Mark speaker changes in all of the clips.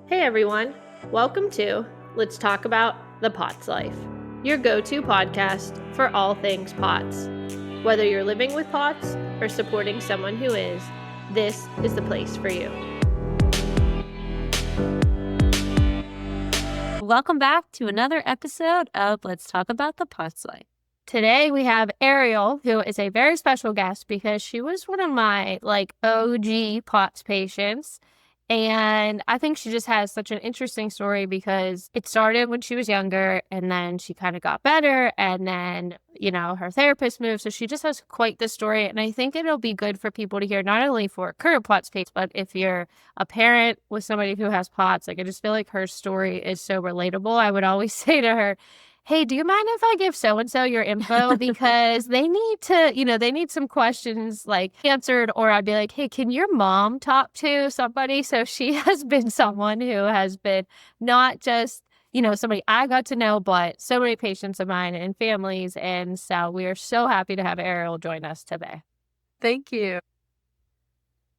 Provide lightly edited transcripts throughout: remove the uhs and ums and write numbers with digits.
Speaker 1: Hey everyone, welcome to Let's Talk About the POTS Life, your go-to podcast for all things POTS. Whether you're living with POTS or supporting someone who is, this is the place for you.
Speaker 2: Welcome back to another episode of Let's Talk About the POTS Life.
Speaker 1: Today we have Arielle, who is a very special guest because she was one of my OG POTS patients. And I think she just has such an interesting story because it started when she was younger and then she kind of got better and then, her therapist moved. So she just has quite the story. And I think it'll be good for people to hear, not only for current POTS patients, but if you're a parent with somebody who has POTS, I just feel like her story is so relatable. I would always say to her, hey, do you mind if I give so-and-so your info? Because they need to, they need some questions answered, or I'd be like, hey, can your mom talk to somebody? So she has been someone who has been not just, somebody I got to know, but so many patients of mine and families. And so we are so happy to have Arielle join us today.
Speaker 3: Thank you.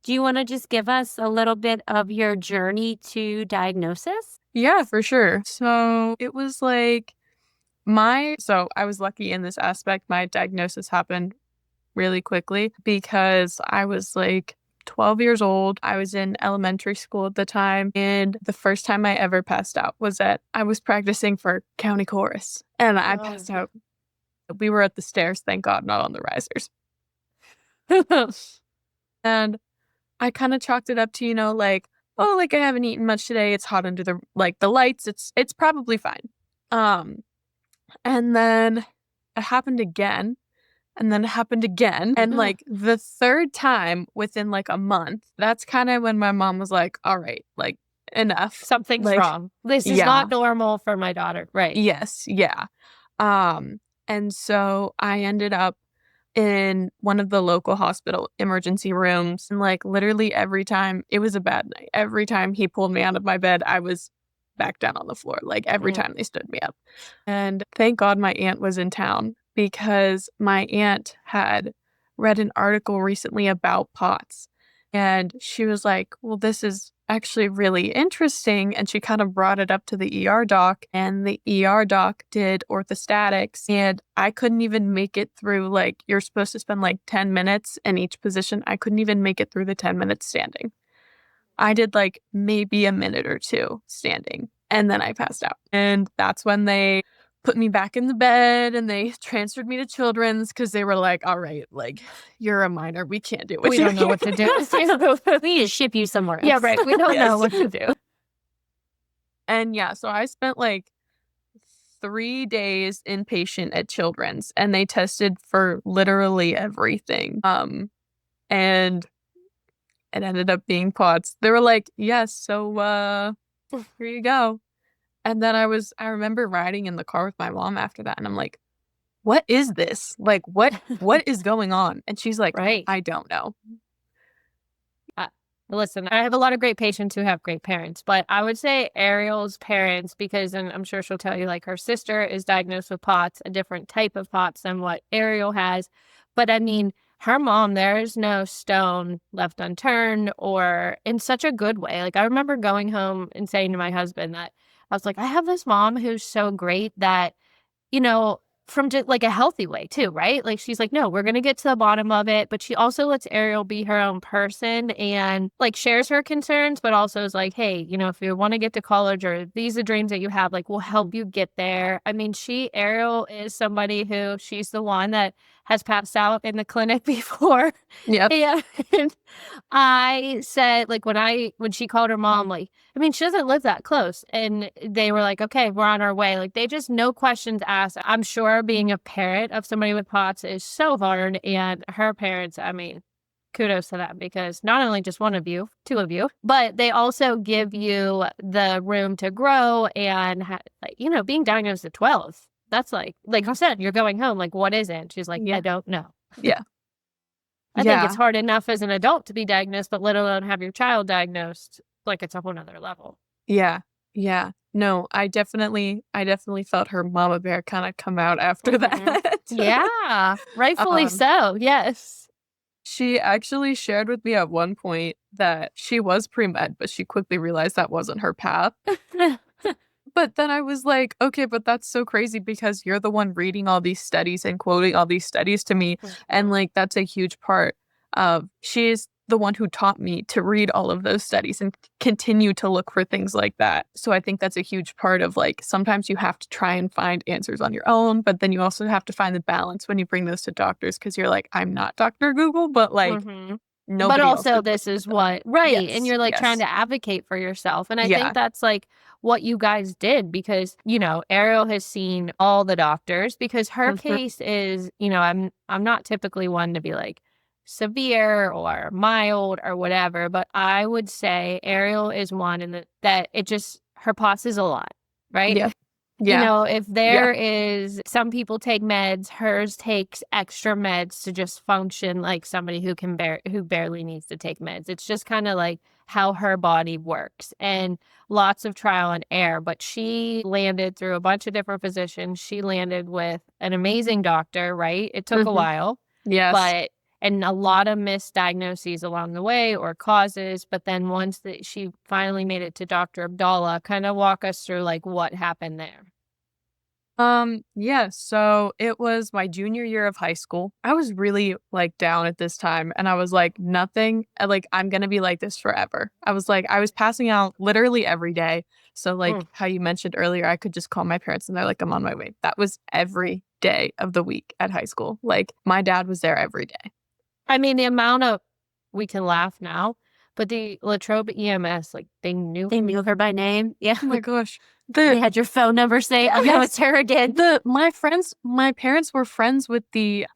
Speaker 2: Do you want to just give us a little bit of your journey to diagnosis?
Speaker 3: Yeah, for sure. So it was I was lucky in this aspect. My diagnosis happened really quickly because I was 12 years old. I was in elementary school at the time. And the first time I ever passed out was I was practicing for county chorus and I passed out. We were at the stairs, thank God, not on the risers. And I kind of chalked it up to, I haven't eaten much today. It's hot under the lights. It's probably fine. And then it happened again. And then it happened again. And the third time within a month, that's kind of when my mom was like, all right, enough.
Speaker 1: Something's wrong. This is not normal for my daughter. Right.
Speaker 3: Yes. Yeah. And so I ended up in one of the local hospital emergency rooms. And literally every time, it was a bad night. Every time he pulled me out of my bed, I was back down on the floor. Every time they stood me up. And thank God my aunt was in town because my aunt had read an article recently about POTS. And she was like, well, this is actually really interesting. And she kind of brought it up to the ER doc, and the ER doc did orthostatics. And I couldn't even make it through, you're supposed to spend 10 minutes in each position. I couldn't even make it through the 10 minutes standing. I did maybe a minute or two standing, and then I passed out. And that's when they put me back in the bed and they transferred me to children's because they were like, all right, you're a minor. We can't do it.
Speaker 1: We don't know what to do.
Speaker 2: We need to ship you somewhere else.
Speaker 1: Yeah, right. We don't know what to do.
Speaker 3: And yeah, so I spent 3 days inpatient at children's, and they tested for literally everything. And it ended up being POTS. They were like, yes, so here you go. And then I remember riding in the car with my mom after that, and I'm like, what is this? What is going on? And she's like,
Speaker 1: right.
Speaker 3: I don't know.
Speaker 1: Listen, I have a lot of great patients who have great parents, but I would say Arielle's parents, and I'm sure she'll tell you, her sister is diagnosed with POTS, a different type of POTS than what Arielle has. But I mean, her mom, there's no stone left unturned, or in such a good way. I remember going home and saying to my husband that I was like, I have this mom who's so great that, from just a healthy way too, right? She's like, no, we're going to get to the bottom of it. But she also lets Arielle be her own person and shares her concerns, but also is like, hey, if you want to get to college or these are dreams that you have, we'll help you get there. I mean, Arielle is somebody who, she's the one that has passed out in the clinic before.
Speaker 3: Yep.
Speaker 1: And I said, when she called her mom, she doesn't live that close. And they were like, okay, we're on our way. They just, no questions asked. I'm sure being a parent of somebody with POTS is so hard. And her parents, kudos to them, because not only just one of you, two of you, but they also give you the room to grow. And, being diagnosed at 12, that's like I said, you're going home. What is it? She's like, I don't know.
Speaker 3: Yeah.
Speaker 1: I think it's hard enough as an adult to be diagnosed, but let alone have your child diagnosed. It's a whole nother level.
Speaker 3: Yeah. Yeah. No, I definitely felt her mama bear kind of come out after that.
Speaker 1: Yeah. Rightfully so. Yes.
Speaker 3: She actually shared with me at one point that she was pre-med, but she quickly realized that wasn't her path. But then I was like, okay, but that's so crazy because you're the one reading all these studies and quoting all these studies to me. And
Speaker 1: Mhm.
Speaker 3: like, that's a huge part of, she is the one who taught me to read all of those studies and continue to look for things like that. So I think that's a huge part of like, sometimes you have to try and find answers on your own, but then you also have to find the balance when you bring those to doctors because you're like, I'm not Dr. Google, but like,
Speaker 1: Mhm. But
Speaker 3: nobody else
Speaker 1: also
Speaker 3: is
Speaker 1: this
Speaker 3: looking at
Speaker 1: is
Speaker 3: them.
Speaker 1: what right, and
Speaker 3: Yes,
Speaker 1: you're, like, trying
Speaker 3: yes.
Speaker 1: to advocate for yourself, and I think
Speaker 3: Yeah.
Speaker 1: that's, like, what you guys did because, Ariel has seen all the doctors because her
Speaker 3: Mhm.
Speaker 1: case is, I'm not typically one to be, like, severe or mild or whatever, but I would say Ariel is one and that it just her POTS is a lot, right?
Speaker 3: Yeah. Yeah.
Speaker 1: If
Speaker 3: Yeah.
Speaker 1: there is some people take meds, hers takes extra meds to just function like somebody who barely needs to take meds. It's just kind of like how her body works and lots of trial and error. But she landed through a bunch of different physicians. She landed with an amazing doctor, right? It took a
Speaker 3: Mhm.
Speaker 1: while,
Speaker 3: Yes.
Speaker 1: but and a lot of misdiagnoses along the way or causes. But then once that she finally made it to Dr. Abdullah, kind of walk us through like what happened there.
Speaker 3: Yeah, so it was my junior year of high school. I was really like down at this time and I was like, nothing, like, I'm gonna be like this forever. I was like, I was passing out literally every day. So, like,
Speaker 1: Mm.
Speaker 3: how you mentioned earlier, I could just call my parents and they're like, I'm on my way. That was every day of the week at high school. Like, my dad was there every day.
Speaker 1: I mean, the amount of we can laugh now, but the Latrobe EMS, like they knew.
Speaker 2: They knew her by name. Yeah.
Speaker 3: Oh my gosh.
Speaker 2: They
Speaker 3: The
Speaker 2: had your phone number say, "Oh, no,
Speaker 3: Yes.
Speaker 2: it's her again."
Speaker 3: My parents were friends with the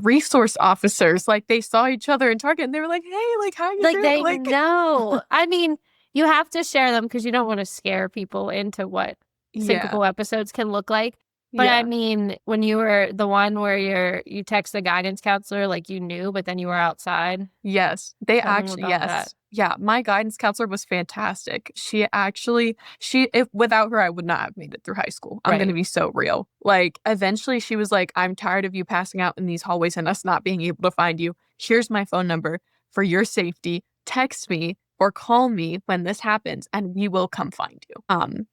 Speaker 3: resource officers. Like, they saw each other in Target and they were like, "Hey, like, how you
Speaker 1: Like
Speaker 3: doing?"
Speaker 1: they
Speaker 3: Like,
Speaker 1: know. I mean, you have to share them because you don't want to scare people into what
Speaker 3: yeah,
Speaker 1: syncopal episodes can look like. But I
Speaker 3: yeah.
Speaker 1: mean, when you were the one where you text the guidance counselor, like you knew, but then you were outside.
Speaker 3: Yes. They
Speaker 1: Tell them
Speaker 3: actually
Speaker 1: about that.
Speaker 3: yes. Yeah, my guidance counselor was fantastic. She if without her, I would not have made it through high school. I'm gonna
Speaker 1: Right.
Speaker 3: be so real. Like, eventually she was like, "I'm tired of you passing out in these hallways and us not being able to find you. Here's my phone number. For your safety, text me or call me when this happens and we will come find you."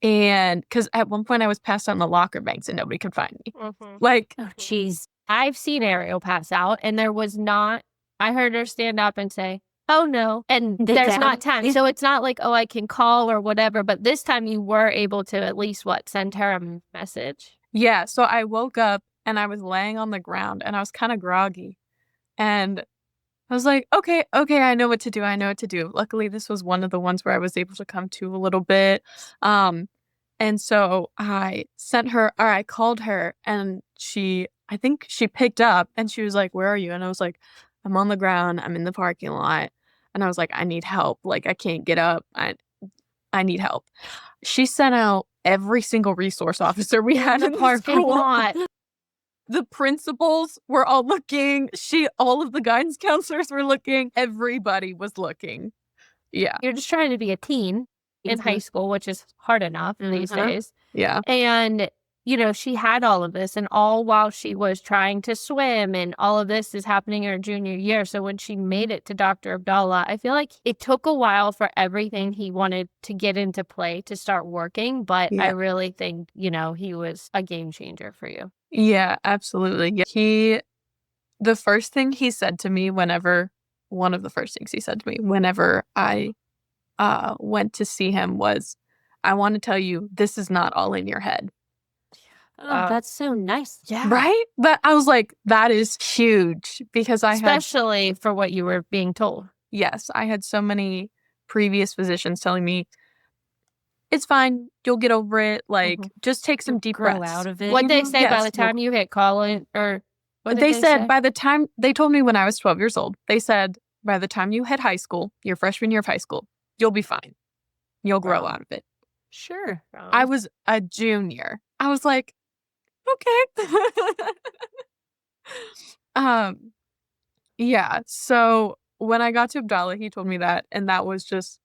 Speaker 3: And because at one point I was passed out in the locker banks and nobody could find me.
Speaker 1: Mhm.
Speaker 3: Like,
Speaker 2: Oh, jeez.
Speaker 1: I've seen Ariel pass out, and there was not I heard her stand up and say, "Oh, no," and
Speaker 2: The
Speaker 1: there's
Speaker 2: down.
Speaker 1: not time. So it's not like, "Oh, I can call or whatever," but this time you were able to at least, what, send her a message?
Speaker 3: yeah, so I woke up and I was laying on the ground and I was kinda groggy. And I was like, "Okay, okay, I know what to do, I know what to do." Luckily, this was one of the ones where I was able to come to a little bit. Um, and so I called her and I think she picked up and she was like, "Where are you?" And I was like, "I'm on the ground, I'm in the parking lot." And I was like, "I need help, like, I can't get up, I need help." She sent out every single resource officer we
Speaker 1: In
Speaker 3: had
Speaker 1: the
Speaker 3: in the
Speaker 1: parking
Speaker 3: school.
Speaker 1: lot.
Speaker 3: The principals were all looking. All of the guidance counselors were looking. Everybody was looking. Yeah.
Speaker 1: You're just trying to be a teen in high
Speaker 3: Mhm.
Speaker 1: school, which is hard enough these
Speaker 3: Mhm.
Speaker 1: days.
Speaker 3: Yeah.
Speaker 1: And, she had all of this and all while she was trying to swim and all of this is happening in her junior year. So when she made it to Dr. Abdullah, I feel like it took a while for everything he wanted to get into play to start working. But I
Speaker 3: Yeah.
Speaker 1: really think, he was a game changer for you.
Speaker 3: Yeah, absolutely. Yeah. The first thing he said to me whenever one of the first things he said to me whenever I went to see him was, "I want to tell you this is not all in your head."
Speaker 2: Oh,
Speaker 1: Uh,
Speaker 2: that's so nice. Yeah.
Speaker 3: Right? But I was like, that is huge because
Speaker 1: especially for what you were being told.
Speaker 3: yes, I had so many previous physicians telling me, "It's fine. You'll get over it. Like,
Speaker 1: Mhm.
Speaker 3: just take some
Speaker 2: You'll
Speaker 3: deep
Speaker 2: grow
Speaker 3: breaths."
Speaker 2: out of it.
Speaker 1: What they say by
Speaker 3: Yes.
Speaker 1: the time you hit college, or what did
Speaker 3: They
Speaker 1: they
Speaker 3: said
Speaker 1: say?
Speaker 3: by the time they told me when I was 12 years old, they said, "By the time you hit high school, your freshman year of high school, you'll be fine. You'll grow
Speaker 1: Wow.
Speaker 3: out of it."
Speaker 2: Sure.
Speaker 3: I
Speaker 1: Wow.
Speaker 3: was a junior. I was like, "Okay." Um, yeah. So when I got to Abdallah, he told me that, and that was just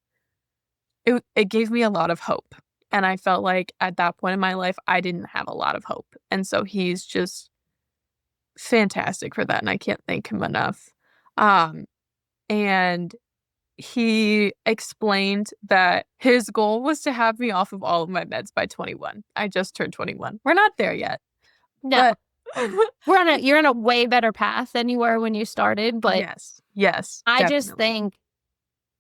Speaker 3: it gave me a lot of hope. And I felt like at that point in my life, I didn't have a lot of hope. And so he's just fantastic for that, and I can't thank him enough. Um, and he explained that his goal was to have me off of all of my meds by 21. I just turned 21. We're not there yet,
Speaker 1: No,
Speaker 3: but
Speaker 1: you're on a way better path than you were when you started, but
Speaker 3: yes,
Speaker 1: I just
Speaker 3: definitely.
Speaker 1: think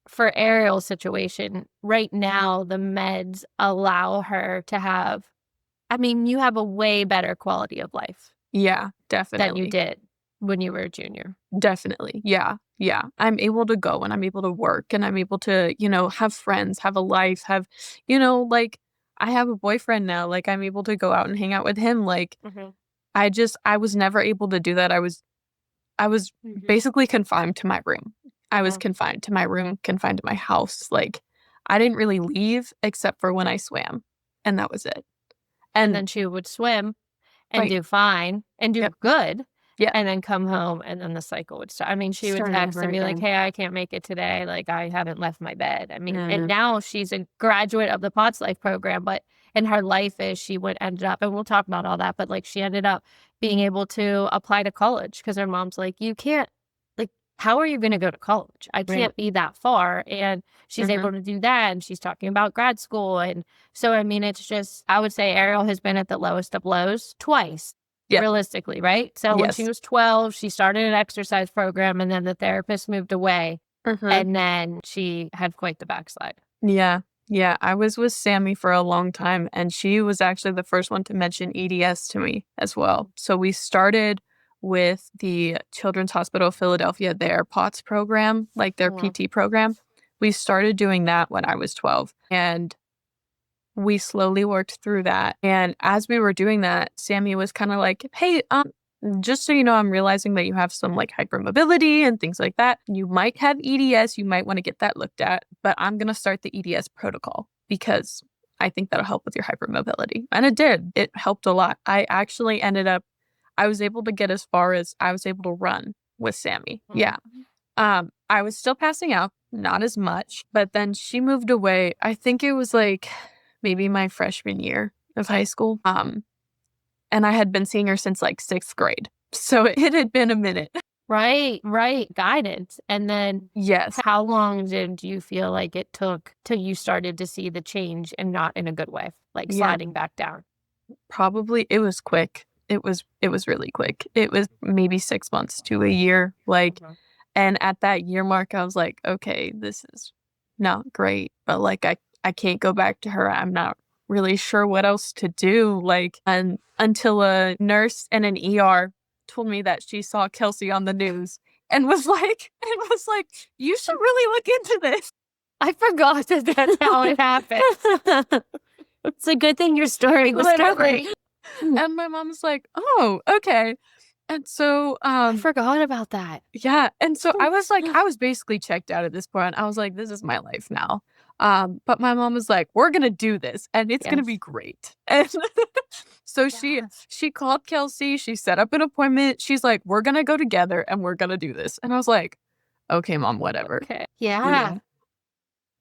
Speaker 1: for Ariel's situation, right now, the meds allow her to have, I mean, you have a way better quality of life
Speaker 3: Yeah,
Speaker 1: than you
Speaker 3: definitely.
Speaker 1: did when you were a junior.
Speaker 3: Definitely. Yeah. Yeah. I'm able to go and I'm able to work and I'm able to, have friends, have a life, like I have a boyfriend now. Like I'm able to go out and hang out with him. Like
Speaker 1: Mhm.
Speaker 3: I was never able to do that. I was
Speaker 1: Mhm.
Speaker 3: basically confined to my room. I was
Speaker 1: Mhm.
Speaker 3: confined to my room, confined to my house. Like I didn't really leave except for when I swam. And that was it.
Speaker 1: And
Speaker 3: And
Speaker 1: then she would swim and
Speaker 3: right.
Speaker 1: do fine and do
Speaker 3: Yep.
Speaker 1: good,
Speaker 3: Yeah.
Speaker 1: and then come home, and then the cycle would start. I mean, she would
Speaker 2: Start
Speaker 1: text
Speaker 2: over
Speaker 1: and be like,
Speaker 2: again.
Speaker 1: "Hey, I can't make it today, like, I haven't left my bed." I mean,
Speaker 2: No,
Speaker 1: and
Speaker 2: no.
Speaker 1: now she's a graduate of the POTS Life program, but in her life is she would ended up, and we'll talk about all that, but, like, she ended up being able to apply to college because her mom's like, "You can't, like, how are you gonna go to college? I
Speaker 2: Right.
Speaker 1: can't be that far," and she's
Speaker 3: Hmm.
Speaker 1: able to do that, and she's talking about grad school, and so, I mean, it's just I would say Ariel has been at the lowest of lows twice.
Speaker 3: Yep.
Speaker 1: Realistically, right? So when she
Speaker 3: Yes.
Speaker 1: was 12, she started an exercise program and then the therapist moved away
Speaker 3: Hmm.
Speaker 1: and then she had quite the backslide.
Speaker 3: Yeah. Yeah. I was with Sammy for a long time, and she was actually the first one to mention EDS to me as well. So we started with the Children's Hospital of Philadelphia, their POTS program, like their
Speaker 1: Mhm.
Speaker 3: PT program. We started doing that when I was 12. And we slowly worked through that. And as we were doing that, Sammy was kind of like, hey, just so you know, I'm realizing that you have some like hypermobility and things like that. You might have EDS. You might want to get that looked at, but I'm going to start the EDS protocol because I think that'll help with your hypermobility. And it did. It helped a lot. I actually I was able to get as far as I was able to run with Sammy.
Speaker 1: Mhm.
Speaker 3: Yeah. I was still passing out, not as much, but then she moved away. I think it was like maybe my freshman year of high school. And I had been seeing her since like 6th grade. So it had been a minute.
Speaker 1: Right, right, guidance. And then
Speaker 3: Yes.
Speaker 1: how long did you feel like it took till you started to see the change and not in a good way, like
Speaker 3: Yeah.
Speaker 1: sliding back down?
Speaker 3: Probably it was quick. It was really quick. It was maybe 6 months to a year. Like,
Speaker 1: Mhm.
Speaker 3: and at that year mark, I was like, okay, this is not great, but like I can't go back to her. I'm not really sure what else to do. Like, and until a nurse in an ER told me that she saw Kelsey on the news and was like, you should really look into this.
Speaker 1: I forgot that that's how it happened.
Speaker 2: It's a good thing your story was covered.
Speaker 1: Literally.
Speaker 3: And my mom was like, oh, okay. And so,
Speaker 1: I forgot about that.
Speaker 3: yeah, and so I was basically checked out at this point. I was like, "This is my life now." But my mom was like, "We're gonna do this, and it's gonna be
Speaker 1: Yes.
Speaker 3: great." And so
Speaker 1: Yes.
Speaker 3: she called Kelsey. She set up an appointment. She's like, "We're gonna go together, and we're gonna do this." And I was like, "Okay, mom, whatever."
Speaker 1: Okay.
Speaker 3: You
Speaker 1: Yeah.
Speaker 3: know?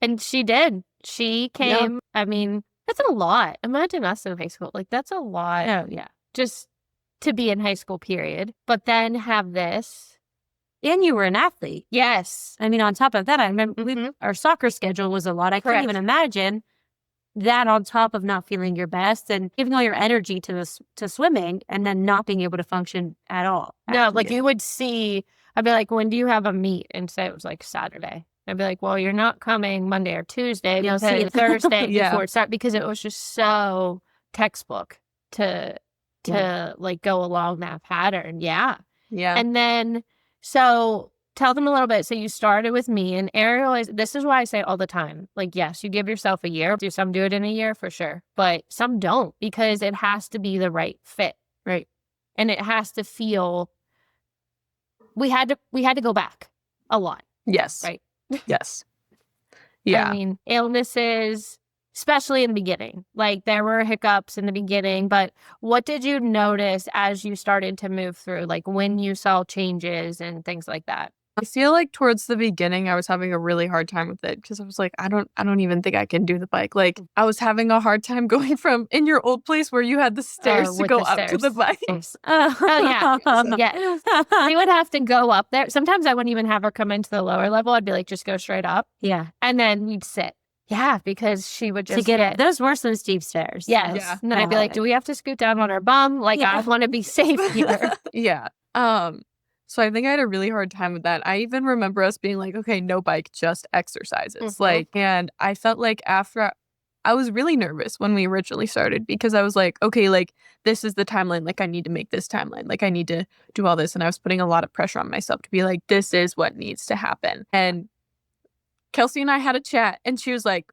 Speaker 1: And she did. She
Speaker 3: Yeah,
Speaker 1: came, I mean, that's a lot. Imagine us in high school. Like, that's a lot.
Speaker 2: Oh, yeah.
Speaker 1: Just to be in high school, period. But then have this.
Speaker 2: And you were an athlete.
Speaker 1: Yes.
Speaker 2: I mean, on top of that, I remember
Speaker 1: Mhm.
Speaker 2: our soccer schedule was a lot. I couldn't even
Speaker 1: Correct.
Speaker 2: imagine that on top of not feeling your best and giving all your energy to this to swimming and then not being able to function at all
Speaker 1: No, like
Speaker 2: afterwards.
Speaker 1: you would see, I'd be like, when do you have a meet? And say it was like Saturday. I'd be like, well, you're not coming Monday or Tuesday
Speaker 2: You'll see
Speaker 1: because
Speaker 2: it.
Speaker 1: Thursday
Speaker 3: yeah,
Speaker 1: before it started because it was just so textbook to
Speaker 2: Yeah.
Speaker 1: like go along that pattern. Yeah.
Speaker 3: yeah,
Speaker 1: And then, so tell them a little bit. So you started with me and Ariel is, this is why I say all the time, like, yes, you give yourself a year. Do some do it in a year for sure, but some don't because it has to be the right fit.
Speaker 3: right.
Speaker 1: And it has to feel, we had to go back a lot,
Speaker 3: Yes,
Speaker 1: right?
Speaker 3: yes,
Speaker 1: I
Speaker 3: yeah.
Speaker 1: mean, illnesses, especially in the beginning, like there were hiccups in the beginning, but what did you notice as you started to move through, like when you saw changes and things like that?
Speaker 3: I feel like towards the beginning, I was having a really hard time with it because I was like, I don't even think I can do the bike. Like, I was having a hard time going from in your old place where you had the stairs to
Speaker 1: with
Speaker 3: go
Speaker 1: the
Speaker 3: up to the
Speaker 1: stairs.
Speaker 3: bike.
Speaker 1: Yes. Oh, yeah. Yeah. We would have to go up there. Sometimes I wouldn't even have her come into the lower level. I'd be like, just go straight up.
Speaker 2: Yeah.
Speaker 1: And then we'd sit. Yeah, because she would
Speaker 2: To
Speaker 1: just
Speaker 2: get those worse than steep stairs.
Speaker 1: Yes.
Speaker 3: Yeah.
Speaker 1: And then I'd be like, do we have to scoot down on our bum? Like,
Speaker 2: Yeah.
Speaker 1: I want to be safe here.
Speaker 3: Yeah. So I think I had a really hard time with that. I even remember us being like, okay, no bike, just exercises.
Speaker 1: Mhm.
Speaker 3: Like, and I felt like after I was really nervous when we originally started because I was like, okay, like this is the timeline. Like I need to make this timeline. Like I need to do all this. And I was putting a lot of pressure on myself to be like, this is what needs to happen. And Kelsey and I had a chat and she was like,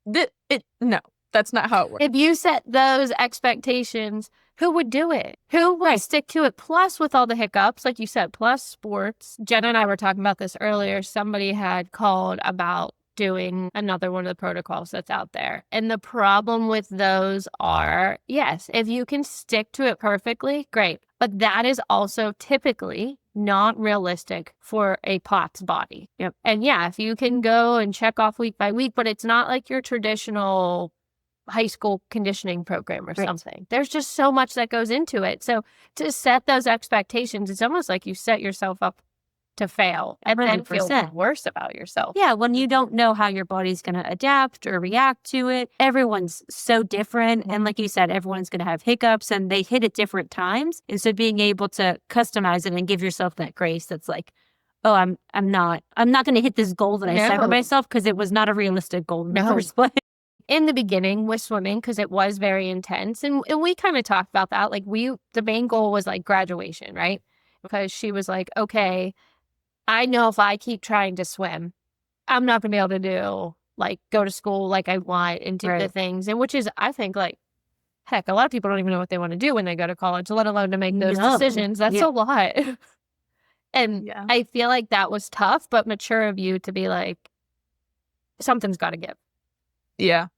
Speaker 3: no, that's not how it works.
Speaker 1: If you set those expectations, who would do it? Who would stick to it? Plus, with all the hiccups, like you said, plus sports. Jenna and I were talking about this earlier. Somebody had called about doing another one of the protocols that's out there. And the problem with those are, yes, if you can stick to it perfectly, great. But that is also typically not realistic for a POTS body.
Speaker 2: Yep.
Speaker 1: And yeah, if you can go and check off week by week, but it's not like your traditional high school conditioning program or something. There's just so much that goes into it. So to set those expectations, it's almost like you set yourself up to fail and then feel
Speaker 2: 100%.
Speaker 1: worse about yourself.
Speaker 2: Yeah, when you don't know how your body's going to adapt or react to it, everyone's so different. And like you said, everyone's going to have hiccups and they hit at different times. And so being able to customize it and give yourself that grace that's like, oh, I'm not going to hit this goal that I set for myself because it was not a realistic goal in the first place.
Speaker 1: In the beginning with swimming, because it was very intense. And we kind of talked about that. Like the main goal was like graduation, right? Because she was like, okay, I know if I keep trying to swim, I'm not going to be able to go to school like I want and do the things. And which is, I think, like, heck, a lot of people don't even know what they want to do when they go to college, let alone to make those decisions. That's a lot. And I feel like that was tough, but mature of you to be like, something's got to give.
Speaker 3: Yeah.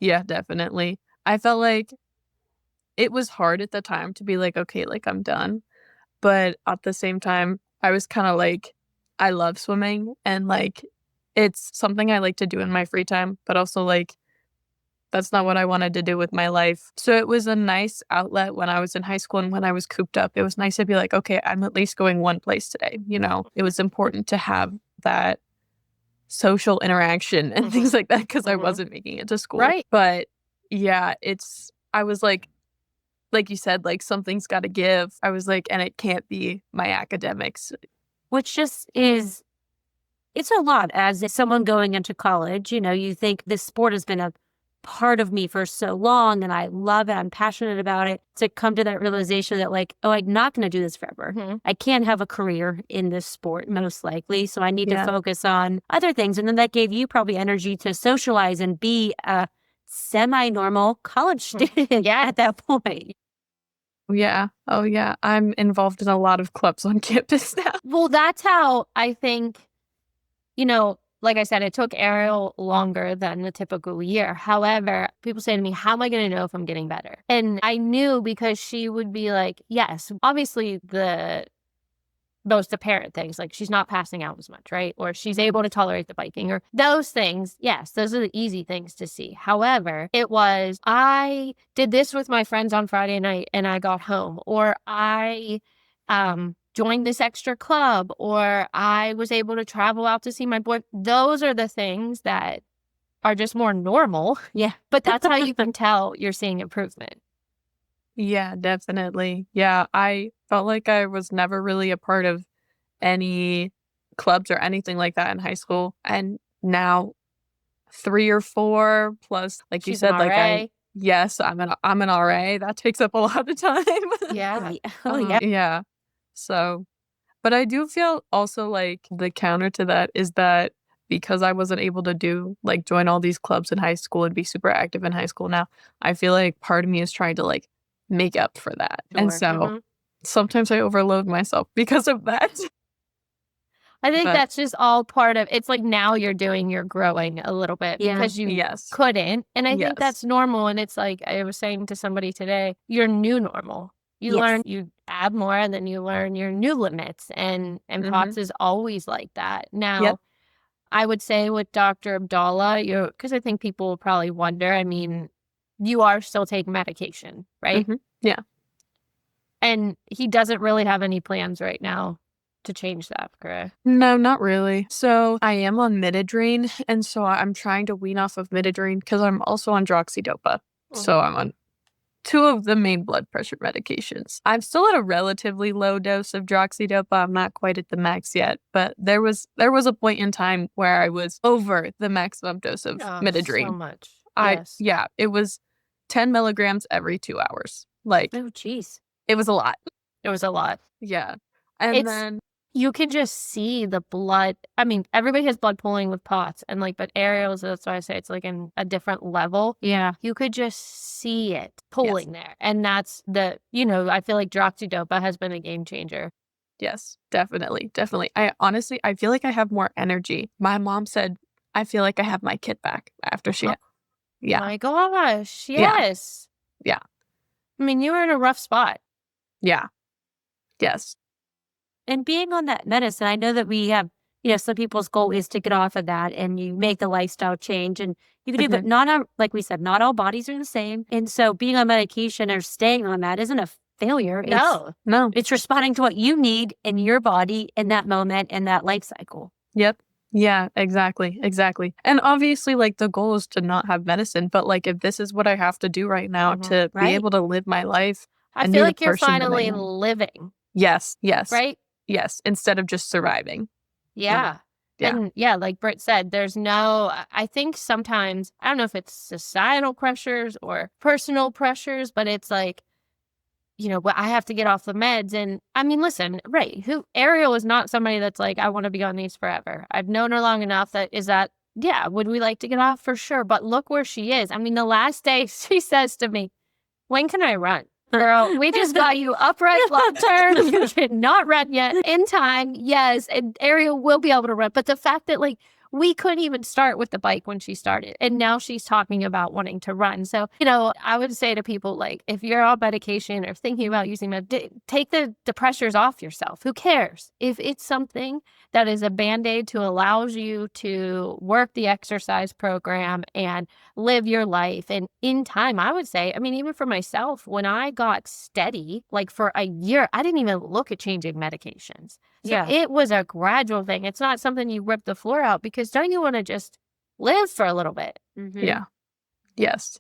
Speaker 3: Yeah, definitely. I felt like it was hard at the time to be like, okay, like I'm done. But at the same time, I was kind of like, I love swimming and like it's something I like to do in my free time, but also like that's not what I wanted to do with my life. So it was a nice outlet when I was in high school and when I was cooped up. It was nice to be like, okay, I'm at least going one place today. You know, it was important to have that social interaction and things like that because I wasn't making it to school.
Speaker 1: Right.
Speaker 3: But yeah, I was like you said, like something's got to give. I was like, and it can't be my academics.
Speaker 2: Which just is, it's a lot as someone going into college. You know, you think this sport has been a part of me for so long and I love it. I'm passionate about it. To come to that realization that like, oh, I'm not going to do this forever.
Speaker 1: Mm-hmm.
Speaker 2: I can't have a career in this sport most likely. So I need to focus on other things. And then that gave you probably energy to socialize and be a semi-normal college student at that point.
Speaker 3: Yeah. Oh, yeah. I'm involved in a lot of clubs on campus now.
Speaker 1: Well, that's how I think, you know, like I said, it took Arielle longer than the typical year. However, people say to me, how am I going to know if I'm getting better? And I knew because she would be like, yes, obviously most apparent things, like she's not passing out as much, right? Or she's able to tolerate the biking or those things. Yes, those are the easy things to see. However, it was, I did this with my friends on Friday night and I got home, or I joined this extra club, or I was able to travel out to see my boy. Those are the things that are just more normal.
Speaker 2: Yeah.
Speaker 1: But that's how you can tell you're seeing improvement.
Speaker 3: Yeah, definitely. Yeah, I felt like I was never really a part of any clubs or anything like that in high school. And now 3 or 4 plus, like you
Speaker 1: She's
Speaker 3: said,
Speaker 1: an
Speaker 3: like
Speaker 1: RA.
Speaker 3: I'm an RA. That takes up a lot of time.
Speaker 1: Yeah.
Speaker 2: Oh, yeah.
Speaker 3: Yeah. So, but I do feel also like the counter to that is that because I wasn't able to join all these clubs in high school and be super active in high school now, I feel like part of me is trying to like make up for that. And so sometimes I overload myself because of that.
Speaker 1: I think that's just all part of, it's like now you're growing a little bit because you couldn't. And I think that's normal. And it's like I was saying to somebody today, your new normal. You
Speaker 2: Yes.
Speaker 1: learn, you add more, and then you learn your new limits. And POTS is always like that. Now,
Speaker 3: Yep.
Speaker 1: I would say with Dr. Abdullah, because I think people will probably wonder, I mean, you are still taking medication, right?
Speaker 3: Yeah.
Speaker 1: And he doesn't really have any plans right now to change that, correct?
Speaker 3: No, not really. So I am on midodrine, and so I'm trying to wean off of midodrine because I'm also on droxidopa. So I'm on two of the main blood pressure medications. I'm still at a relatively low dose of droxidopa. I'm not quite at the max yet, but there was a point in time where I was over the maximum dose of
Speaker 1: Oh,
Speaker 3: midodrine.
Speaker 1: so much. Yes.
Speaker 3: It was 10 milligrams every 2 hours. Like,
Speaker 2: Oh, geez.
Speaker 3: it was a lot.
Speaker 1: It was a lot.
Speaker 3: Yeah. And
Speaker 1: It's
Speaker 3: then,
Speaker 1: You can just see the blood. I mean, everybody has blood pooling with POTS, and but Ariel's, that's why I say it's like in a different level.
Speaker 2: Yeah.
Speaker 1: You could just see it pooling there. And that's I feel like droxidopa has been a game changer.
Speaker 3: yes, definitely. Definitely. I feel like I have more energy. My mom said, I feel like I have my kid back after she
Speaker 1: Oh,
Speaker 3: had. Yeah.
Speaker 1: my gosh.
Speaker 3: Yeah.
Speaker 1: Yes.
Speaker 3: Yeah.
Speaker 1: I mean, you were in a rough spot.
Speaker 3: Yeah. Yes.
Speaker 2: And being on that medicine, I know that we have, some people's goal is to get off of that and you make the lifestyle change and you can do, but not all, like we said, not all bodies are the same. And so being on medication or staying on that isn't a failure.
Speaker 3: No.
Speaker 2: It's responding to what you need in your body in that moment and that life cycle.
Speaker 3: Yep. Yeah, exactly. Exactly. And obviously, like, the goal is to not have medicine, but like, if this is what I have to do right now to be
Speaker 2: Right.
Speaker 3: able to live my life
Speaker 1: I
Speaker 3: and
Speaker 1: feel
Speaker 3: be the
Speaker 1: like you're
Speaker 3: person that I
Speaker 1: finally
Speaker 3: am.
Speaker 1: living,
Speaker 3: Yes. Yes.
Speaker 1: right?
Speaker 3: Yes. Instead of just surviving.
Speaker 1: Yeah.
Speaker 3: Yeah.
Speaker 1: And yeah, like Britt said, I think sometimes, I don't know if it's societal pressures or personal pressures, but it's like, well, I have to get off the meds. And I mean, listen, right. Arielle is not somebody that's like, I want to be on these forever. I've known her long enough yeah, would we like to get off? For sure. But look where she is. I mean, the last day she says to me, when can I run? Girl, we just got you upright long term. You cannot run yet. In time, yes, and Arielle will be able to run. But the fact that we couldn't even start with the bike when she started, and now she's talking about wanting to run. So, I would say to people, if you're on medication or thinking about using take the pressures off yourself. Who cares? If it's something that is a Band-Aid to allows you to work the exercise program and live your life. And in time, I would say, I mean, even for myself, when I got steady, for a year, I didn't even look at changing medications. So it was a gradual thing. It's not something you rip the floor out because don't you want to just live for a little bit?
Speaker 3: Yeah. Yes.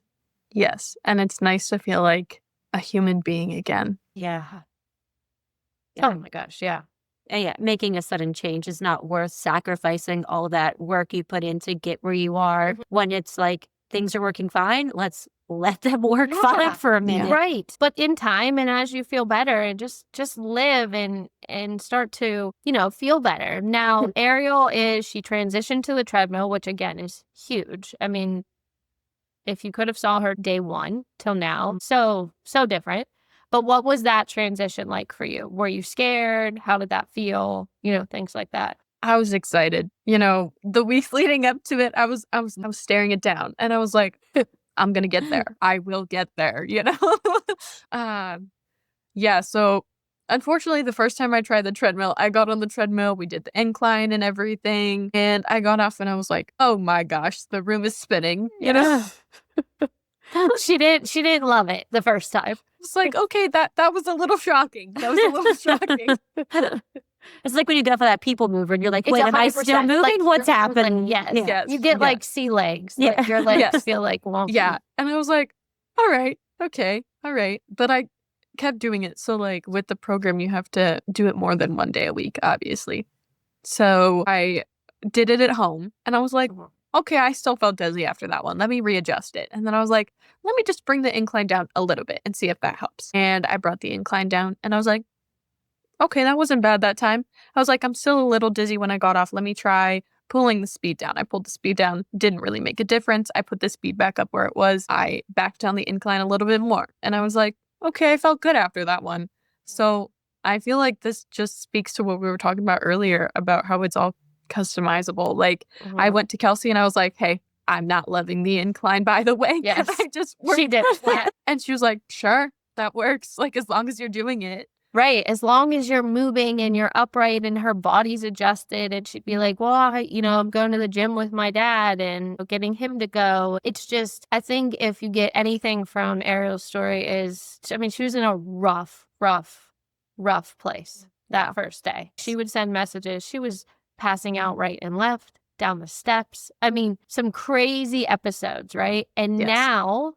Speaker 3: Yes. And it's nice to feel like a human being again.
Speaker 2: Yeah.
Speaker 1: Oh my gosh. Yeah.
Speaker 2: And yeah, making a sudden change is not worth sacrificing all that work you put in to get where you are. When it's like things are working fine, let's let them work fine for a minute.
Speaker 1: Right. But in time and as you feel better and just live and start to, feel better. Now, Arielle she transitioned to the treadmill, which again is huge. I mean, if you could have saw her day one till now, so different. But what was that transition like for you? Were you scared? How did that feel? Things like that.
Speaker 3: I was excited. The weeks leading up to it, I was staring it down and I was like, I'm going to get there. I will get there, Yeah, so unfortunately, the first time I tried the treadmill, I got on the treadmill, we did the incline and everything, and I got off and I was like, oh my gosh, the room is spinning,
Speaker 1: She didn't love it the first time.
Speaker 3: It's like, okay, that was a little shocking. That was a little shocking.
Speaker 2: It's like when you go for that people mover and you're like, wait, am I still moving? What's happening?
Speaker 1: Yes. You get sea legs.
Speaker 2: Yeah.
Speaker 1: Your legs feel like wonky.
Speaker 3: Yeah. And I was like, all right, okay, all right. But I kept doing it. So with the program, you have to do it more than one day a week, obviously. So I did it at home and I was like, okay, I still felt dizzy after that one. Let me readjust it. And then I was like, let me just bring the incline down a little bit and see if that helps. And I brought the incline down and I was like, okay, that wasn't bad that time. I was like, I'm still a little dizzy when I got off. Let me try pulling the speed down. I pulled the speed down, didn't really make a difference. I put the speed back up where it was. I backed down the incline a little bit more. And I was like, okay, I felt good after that one. So I feel like this just speaks to what we were talking about earlier about how it's all customizable. I went to Kelsey and I was like, hey, I'm not loving the incline, by the way.
Speaker 1: Yes.
Speaker 3: I just
Speaker 1: She did.
Speaker 3: And she was like, sure, that works. Like, as long as you're doing it.
Speaker 1: Right. As long as you're moving and you're upright and her body's adjusted, and she'd be like, well, I'm going to the gym with my dad and getting him to go. It's just, I think if you get anything from Ariel's story is, I mean, she was in a rough place that first day. She would send messages. She was passing out right and left down the steps. I mean, some crazy episodes, right? And now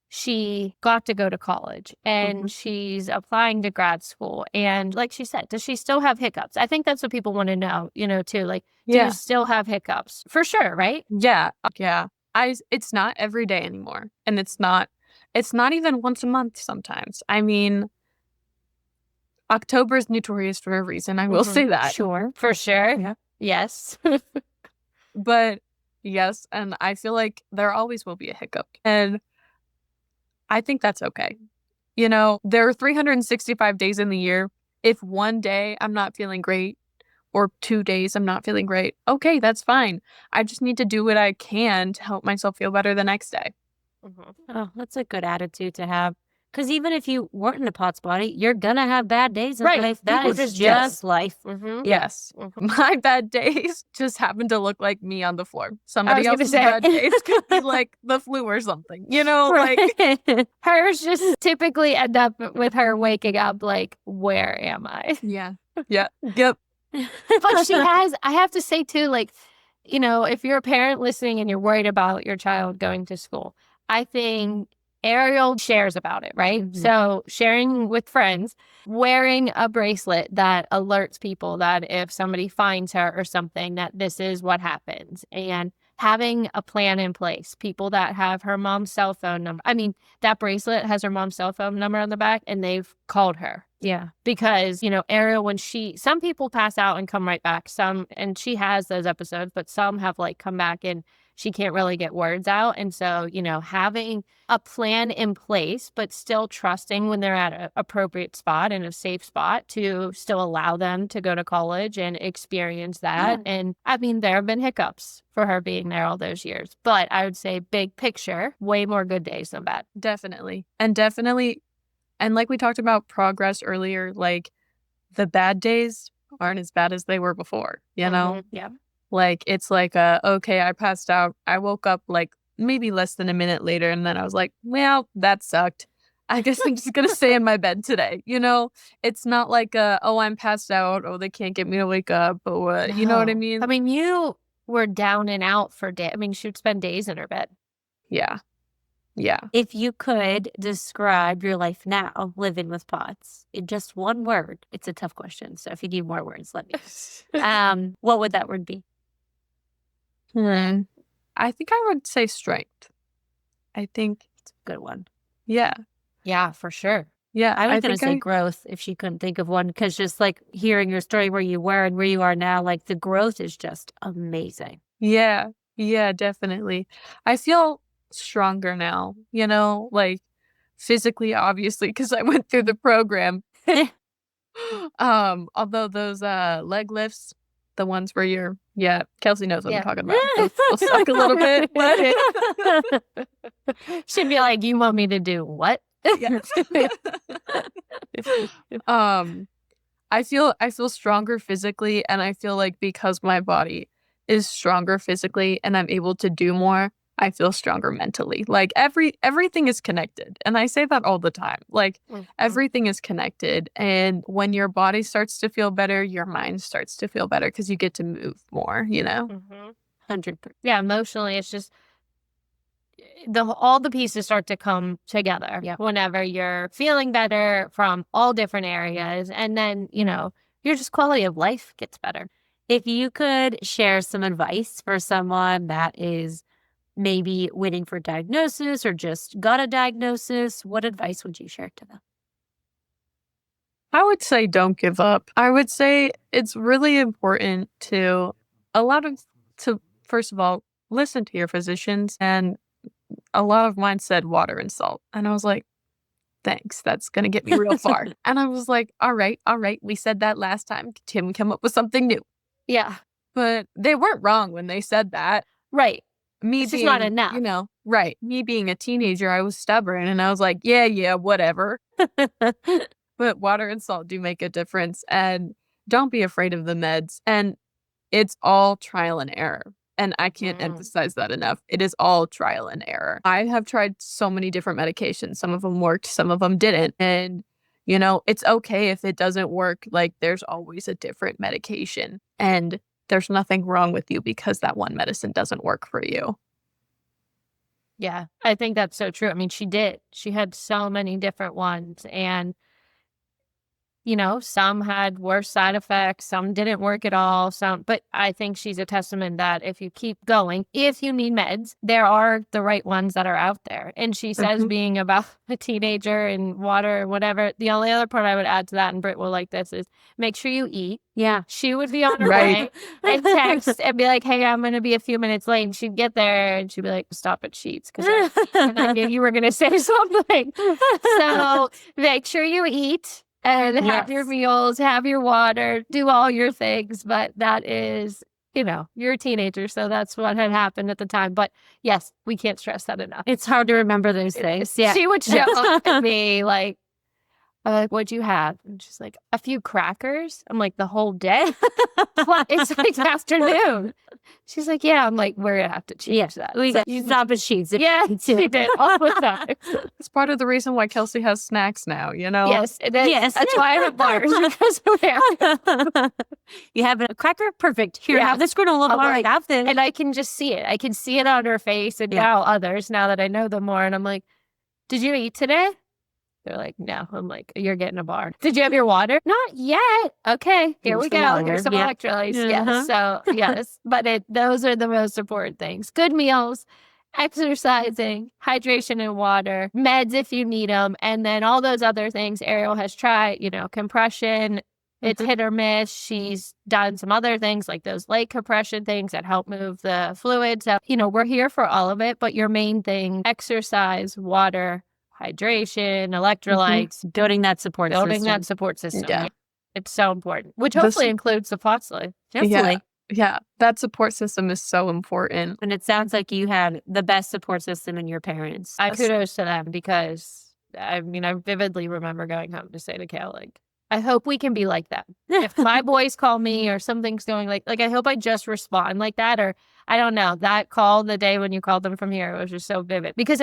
Speaker 1: she got to go to college and she's applying to grad school. And like she said, does she still have hiccups? I think that's what people want to know, too. Like, do you still have hiccups? For sure, right?
Speaker 3: Yeah. Yeah. It's not every day anymore. And it's not even once a month sometimes. I mean, October is notorious for a reason. I will say that.
Speaker 1: Sure. For sure.
Speaker 3: Yeah.
Speaker 1: Yes.
Speaker 3: But yes, and I feel like there always will be a hiccup. And I think that's okay. There are 365 days in the year. If one day I'm not feeling great or 2 days I'm not feeling great, okay, that's fine. I just need to do what I can to help myself feel better the next day.
Speaker 2: Oh, that's a good attitude to have. Because even if you weren't in a POTS body, you're going to have bad days in life. That is just life.
Speaker 3: Yes. My bad days just happen to look like me on the floor. Somebody else's bad days could be like the flu or something, like.
Speaker 1: Hers just typically end up with her waking up like, where am I?
Speaker 3: Yeah. Yeah. Yep.
Speaker 1: But I have to say too, like, if you're a parent listening and you're worried about your child going to school, I think Arielle shares about it, right? So sharing with friends, wearing a bracelet that alerts people that if somebody finds her or something, that this is what happens, and having a plan in place. People that have her mom's cell phone number. I mean, that bracelet has her mom's cell phone number on the back, and they've called her.
Speaker 2: Yeah.
Speaker 1: Because, Arielle, when some people pass out and come right back, and she has those episodes, but some have like come back and she can't really get words out. And so, having a plan in place, but still trusting when they're at an appropriate spot and a safe spot to still allow them to go to college and experience that. Yeah. And I mean, there have been hiccups for her being there all those years, but I would say big picture, way more good days than bad.
Speaker 3: Definitely. And like we talked about progress earlier, like the bad days aren't as bad as they were before,
Speaker 1: Yeah.
Speaker 3: Like, it's like, okay, I passed out. I woke up like maybe less than a minute later. And then I was like, well, that sucked. I guess I'm just going to stay in my bed today. It's not like, oh, I'm passed out. Oh, they can't get me to wake up. Or, you know what I mean?
Speaker 1: I mean, you were down and out for days. I mean, she would spend days in her bed.
Speaker 3: Yeah. Yeah.
Speaker 2: If you could describe your life now living with POTS in just one word, it's a tough question. So if you need more words, let me. What would that word be?
Speaker 3: I think I would say strength. I think
Speaker 2: it's a good one.
Speaker 3: Yeah.
Speaker 1: Yeah, for sure.
Speaker 3: Yeah.
Speaker 2: I was going to say growth if she couldn't think of one, because just like hearing your story where you were and where you are now, like the growth is just amazing.
Speaker 3: Yeah. Yeah, definitely. I feel stronger now, like physically, obviously, because I went through the program. Although those leg lifts, the ones where Kelsey knows what I'm talking about. They'll suck a little bit.
Speaker 1: She'd be like, you want me to do what?
Speaker 3: Yeah. I feel stronger physically, and I feel like because my body is stronger physically and I'm able to do more, I feel stronger mentally. Like everything is connected. And I say that all the time. Like everything is connected. And when your body starts to feel better, your mind starts to feel better because you get to move more,
Speaker 2: 100%.
Speaker 1: Yeah, emotionally, it's just all the pieces start to come together whenever you're feeling better from all different areas. And then, your just quality of life gets better.
Speaker 2: If you could share some advice for someone that is maybe waiting for diagnosis or just got a diagnosis, what advice would you share to them?
Speaker 3: I would say don't give up. I would say it's really important to first of all, listen to your physicians. And a lot of mine said water and salt. And I was like, thanks, that's going to get me real far. And I was like, all right, we said that last time. Can we come up with something new?
Speaker 1: Yeah.
Speaker 3: But they weren't wrong when they said that.
Speaker 1: Right.
Speaker 3: It's
Speaker 1: just not enough.
Speaker 3: Right. Me being a teenager, I was stubborn and I was like, yeah, whatever. But water and salt do make a difference, and don't be afraid of the meds, and it's all trial and error, and I can't
Speaker 2: Mm.
Speaker 3: emphasize that enough. It is all trial and error. I have tried so many different medications. Some of them worked, some of them didn't, and, it's okay if it doesn't work, like, there's always a different medication, and there's nothing wrong with you because that one medicine doesn't work for you.
Speaker 1: Yeah, I think that's so true. I mean, she did. She had so many different ones, and some had worse side effects, some didn't work at all, but I think she's a testament that if you keep going, if you need meds, there are the right ones that are out there. And she says
Speaker 3: Mhm.
Speaker 1: being about a teenager and water or whatever, the only other part I would add to that, and Britt will like this, is make sure you eat.
Speaker 2: Yeah.
Speaker 1: She would be on her
Speaker 3: Right.
Speaker 1: way and text and be like, hey, I'm going to be a few minutes late. And she'd get there and she'd be like, stop at Sheets because I knew you were going to say something. So make sure you eat. And have your
Speaker 2: Yes.
Speaker 1: meals, have your water, do all your things. But that is, you're a teenager. So that's what had happened at the time. But yes, we can't stress that enough.
Speaker 2: It's hard to remember those things. Yeah.
Speaker 1: She would show up at me like, I'm like, what'd you have? And she's like, a few crackers. I'm like, the whole day? It's like afternoon. She's like, yeah. I'm like, we're going to have to change that.
Speaker 2: We
Speaker 1: So
Speaker 2: got you stop at Sheets.
Speaker 1: yeah, she did all the time.
Speaker 3: It's part of the reason why Kelsey has snacks now,
Speaker 1: Yes, it is.
Speaker 2: Yes.
Speaker 1: That's why I have bars, because of that.
Speaker 2: You have a cracker? Perfect. Here,
Speaker 1: Yeah.
Speaker 2: have this granola
Speaker 1: I'm
Speaker 2: bar.
Speaker 1: like-
Speaker 2: Have this.
Speaker 1: And I can just see it. I can see it on her face, and
Speaker 2: Yeah.
Speaker 1: now others, now that I know them more. And I'm like, did you eat today? They're like, no. I'm like, you're getting a bar. Did you have your water? Not yet. Okay, here
Speaker 2: Here's
Speaker 1: we
Speaker 2: the
Speaker 1: go.
Speaker 2: water.
Speaker 1: Here's some
Speaker 2: Yeah.
Speaker 1: electrolytes.
Speaker 2: Uh-huh.
Speaker 1: Yes. So, yes. But those are the most important things. Good meals, exercising, hydration and water, meds if you need them, and then all those other things Arielle has tried, compression. It's hit or miss. She's done some other things like those leg compression things that help move the fluid. So, we're here for all of it. But your main thing, exercise, water, hydration, electrolytes,
Speaker 2: Building that support
Speaker 1: building
Speaker 2: system.
Speaker 1: that support system.
Speaker 3: Yeah.
Speaker 1: It's so important, which
Speaker 3: This-
Speaker 1: hopefully includes the Foxley.
Speaker 2: Hopefully.
Speaker 3: Yeah, that support system is so important.
Speaker 2: And it sounds like you had the best support system in your parents.
Speaker 1: I kudos to them because, I vividly remember going home to say to Kale, like, I hope we can be like that. If my boys call me or something's going like I hope I just respond like that, or I don't know, that call the day when you called them from here was just so vivid because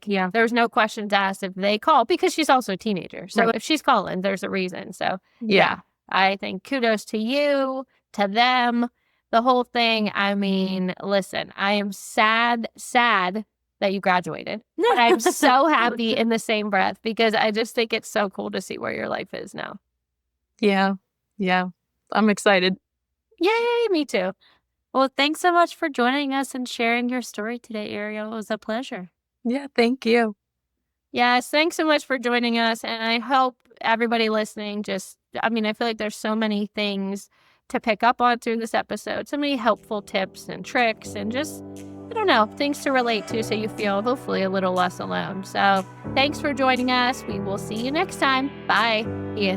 Speaker 2: Yeah.
Speaker 1: there was no questions asked if they call because she's also a teenager. So
Speaker 2: Right.
Speaker 1: if she's calling, there's a reason. So
Speaker 3: Yeah.
Speaker 1: I think kudos to you, to them, the whole thing. I mean, listen, I am sad that you graduated, but I'm so happy in the same breath because I just think it's so cool to see where your life is now.
Speaker 3: Yeah. Yeah. I'm excited.
Speaker 1: Yay, me too.
Speaker 2: Well, thanks so much for joining us and sharing your story today, Arielle. It was a pleasure.
Speaker 3: Yeah, thank you.
Speaker 1: Yes, thanks so much for joining us. And I hope everybody listening I feel like there's so many things to pick up on through this episode, so many helpful tips and tricks and just, I don't know, things to relate to so you feel hopefully a little less alone. So thanks for joining us. We will see you next time. Bye. Yeah.